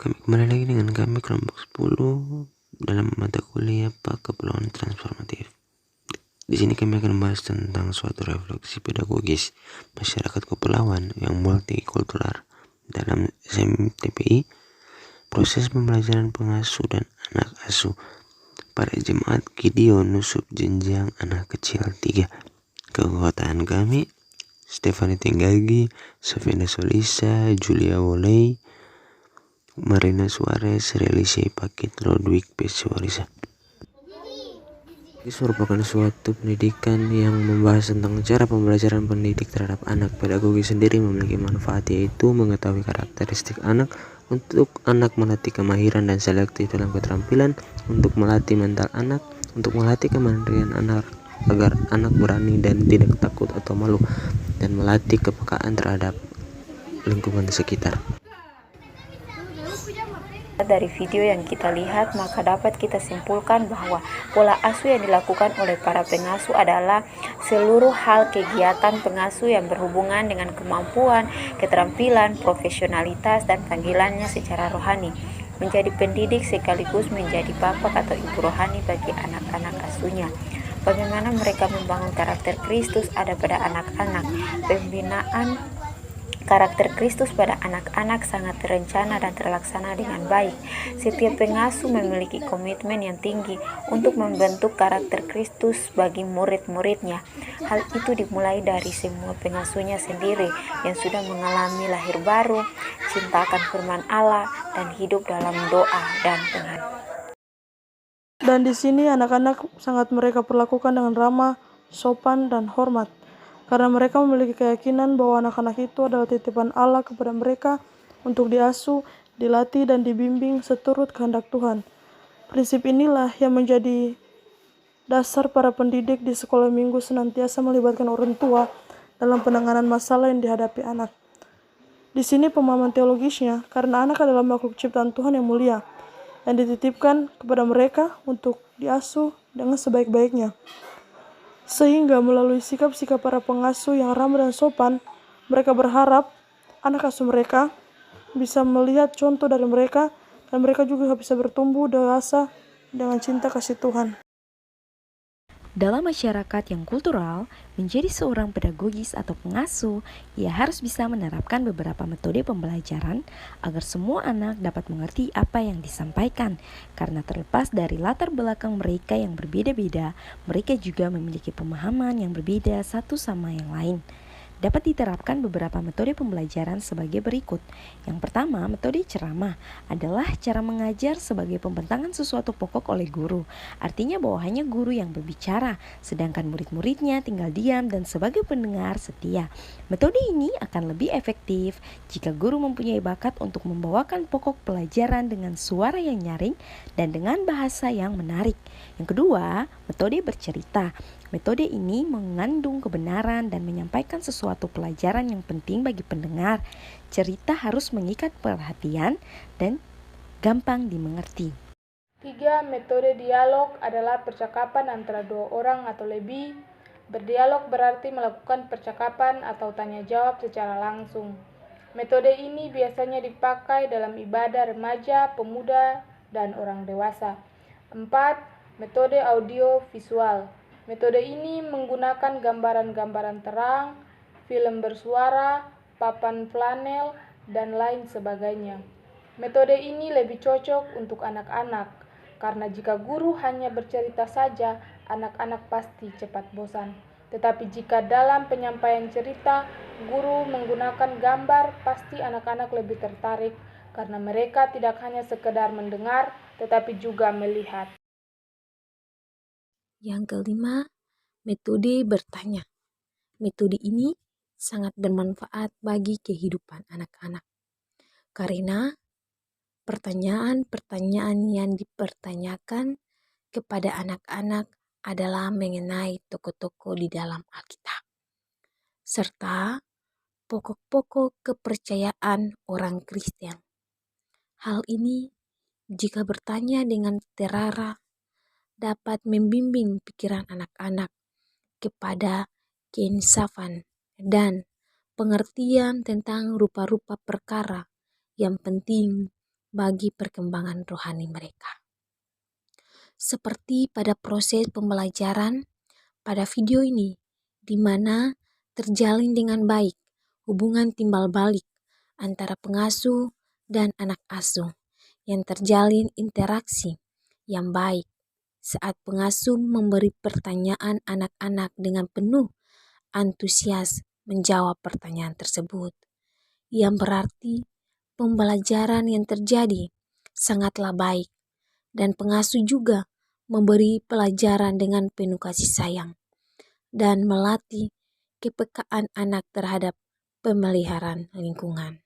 Kami kembali lagi dengan kami kelompok 10 dalam mata kuliah Kepulauan Transformatif. Di sini kami akan membahas tentang suatu refleksi pedagogis masyarakat kepulauan yang multikultural. Dalam SMTPI, proses pembelajaran pengasuh dan anak asuh pada jemaat Gideon Nusuk Jenjang Anak Kecil 3. Keanggotaan kami Stefani Tenggagi, Sofina Solisa, Julia Woley, Marina Suarez, Relisi Pakit, Rodwig Pesuarisa. Ini merupakan suatu pendidikan yang membahas tentang cara pembelajaran pendidik terhadap anak. Pedagogi sendiri memiliki manfaat, yaitu mengetahui karakteristik anak, untuk anak melatih kemahiran dan selektif dalam keterampilan, untuk melatih mental anak, untuk melatih kemandirian anak agar anak berani dan tidak takut atau malu, dan melatih kepekaan terhadap lingkungan sekitar. Dari video yang kita lihat, maka dapat kita simpulkan bahwa pola asuh yang dilakukan oleh para pengasuh adalah seluruh hal kegiatan pengasuh yang berhubungan dengan kemampuan, keterampilan, profesionalitas, dan panggilannya secara rohani. Menjadi pendidik sekaligus menjadi bapak atau ibu rohani bagi anak-anak asuhnya. Bagaimana mereka membangun karakter Kristus ada pada anak-anak. Pembinaan karakter Kristus pada anak-anak sangat terencana dan terlaksana dengan baik. Setiap pengasuh memiliki komitmen yang tinggi untuk membentuk karakter Kristus bagi murid-muridnya. Hal itu dimulai dari semua pengasuhnya sendiri yang sudah mengalami lahir baru, cinta akan firman Allah, dan hidup dalam doa dan pengharapan. Dan di sini anak-anak sangat mereka perlakukan dengan ramah, sopan, dan hormat. Karena mereka memiliki keyakinan bahwa anak-anak itu adalah titipan Allah kepada mereka untuk diasuh, dilatih, dan dibimbing seturut kehendak Tuhan. Prinsip inilah yang menjadi dasar para pendidik di sekolah minggu senantiasa melibatkan orang tua dalam penanganan masalah yang dihadapi anak. Di sini pemahaman teologisnya, karena anak adalah makhluk ciptaan Tuhan yang mulia, yang dititipkan kepada mereka untuk diasuh dengan sebaik-baiknya. Sehingga melalui sikap-sikap para pengasuh yang ramah dan sopan, mereka berharap anak asuh mereka bisa melihat contoh dari mereka, dan mereka juga bisa bertumbuh dewasa dengan cinta kasih Tuhan. Dalam masyarakat yang kultural, menjadi seorang pedagogis atau pengasuh, ia harus bisa menerapkan beberapa metode pembelajaran agar semua anak dapat mengerti apa yang disampaikan. Karena terlepas dari latar belakang mereka yang berbeda-beda, mereka juga memiliki pemahaman yang berbeda satu sama yang lain. Dapat diterapkan beberapa metode pembelajaran sebagai berikut. Yang pertama, metode ceramah adalah cara mengajar sebagai pembentangan sesuatu pokok oleh guru. Artinya bahwa hanya guru yang berbicara, sedangkan murid-muridnya tinggal diam dan sebagai pendengar setia. Metode ini akan lebih efektif jika guru mempunyai bakat untuk membawakan pokok pelajaran dengan suara yang nyaring dan dengan bahasa yang menarik. Yang kedua, metode bercerita. Metode ini mengandung kebenaran dan menyampaikan sesuatu pelajaran yang penting bagi pendengar. Cerita harus mengikat perhatian dan gampang dimengerti. 3. Metode dialog adalah percakapan antara dua orang atau lebih. Berdialog berarti melakukan percakapan atau tanya jawab secara langsung. Metode ini biasanya dipakai dalam ibadah remaja, pemuda, dan orang dewasa. 4. Metode audio visual. Metode ini menggunakan gambaran-gambaran terang, film bersuara, papan flanel, dan lain sebagainya. Metode ini lebih cocok untuk anak-anak, karena jika guru hanya bercerita saja, anak-anak pasti cepat bosan. Tetapi jika dalam penyampaian cerita, guru menggunakan gambar, pasti anak-anak lebih tertarik, karena mereka tidak hanya sekedar mendengar, tetapi juga melihat. Yang kelima, metode bertanya. Metode ini sangat bermanfaat bagi kehidupan anak-anak. Karena pertanyaan-pertanyaan yang dipertanyakan kepada anak-anak adalah mengenai tokoh-tokoh di dalam Alkitab, serta pokok-pokok kepercayaan orang Kristen. Hal ini, jika bertanya dengan terarah, dapat membimbing pikiran anak-anak kepada keinsafan dan pengertian tentang rupa-rupa perkara yang penting bagi perkembangan rohani mereka. Seperti pada proses pembelajaran pada video ini, di mana terjalin dengan baik hubungan timbal balik antara pengasuh dan anak asuh, yang terjalin interaksi yang baik saat pengasuh memberi pertanyaan anak-anak dengan penuh antusias menjawab pertanyaan tersebut, yang berarti pembelajaran yang terjadi sangatlah baik dan pengasuh juga memberi pelajaran dengan penuh kasih sayang dan melatih kepekaan anak terhadap pemeliharaan lingkungan.